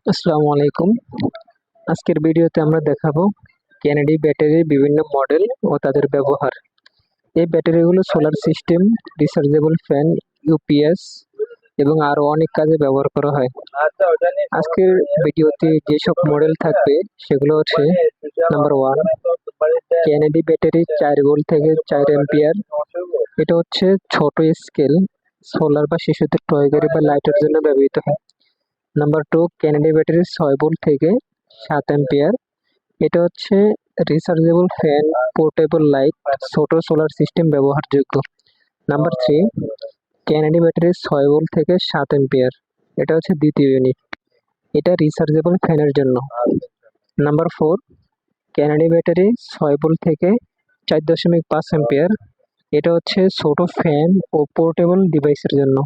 আসসালামু আলাইকুম। আজকের ভিডিওতে আমরা দেখাবো কেনেডি ব্যাটারির বিভিন্ন মডেল ও তাদের ব্যবহার। এই ব্যাটারিগুলো solar system, rechargeable fan, UPS এবং আরও অনেক কাজে ব্যবহার করা হয়। আজকের ভিডিওতে যেসব মডেল থাকবে সেগুলো হচ্ছে নাম্বার 1, কেনেডি ব্যাটারি 4 ভোল্ট থেকে 4 অ্যাম্পিয়ার। এটা হচ্ছে ছোট স্কেল সোলার বা শিশুদের টয়গাড়ি বা লাইটের জন্য ব্যবহৃত হয়। নাম্বার 2, কেনেডি ব্যাটারি 6 ভোল্ট থেকে 7 অ্যাম্পিয়ার। এটা হচ্ছে রিচার্জেবল ফ্যান, পোর্টেবল লাইট, ছোট সোলার সিস্টেম ব্যবহারযোগ্য। নাম্বার 3, কেনেডি ব্যাটারি 6 ভোল্ট থেকে 7 অ্যাম্পিয়ার। এটা হচ্ছে দ্বিতীয় ইউনিট, এটা রিচার্জেবল ফ্যানের জন্য। নাম্বার 4, কেনেডি ব্যাটারি 6 ভোল্ট থেকে 4.5 অ্যাম্পিয়ার। এটা হচ্ছে ছোট ফ্যান ও পোর্টেবল ডিভাইসের জন্য।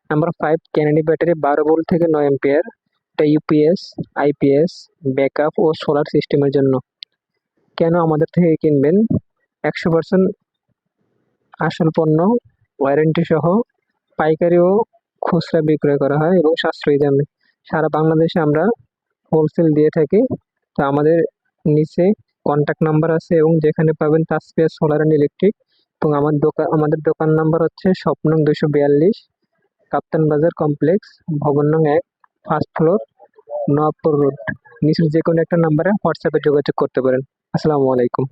নাম্বার 5, কেনেডি ব্যাটারি 12 ভোল্ট থেকে 9 অ্যাম্পিয়ার। এটা ইউপিএস, আইপিএস, ব্যাকআপ ও সোলার সিস্টেমের জন্য। কেন আমাদের থেকে কিনবেন? 100% আসল পণ্য, ওয়ারেন্টি সহ পাইকারি ও খুচরা বিক্রয় করা হয় এবং সাশ্রয়ী দামে। সারা বাংলাদেশে আমরা হোলসেল দিয়ে থাকি। তো আমাদের নিচে কন্ট্যাক্ট নাম্বার আছে এবং যেখানে পাবেন তাসফিয়া সোলার অ্যান্ড ইলেকট্রিক। এবং আমাদের দোকান নাম্বার হচ্ছে শপ নং 242, কাপ্তান বাজার কমপ্লেক্স, ভবন নং 1, ফার্স্ট ফ্লোর, নওয়াবপুর রোড। নিচের যে কোনো একটা নাম্বারে হোয়াটসঅ্যাপে যোগাযোগ করতে পারেন। আসসালামু আলাইকুম।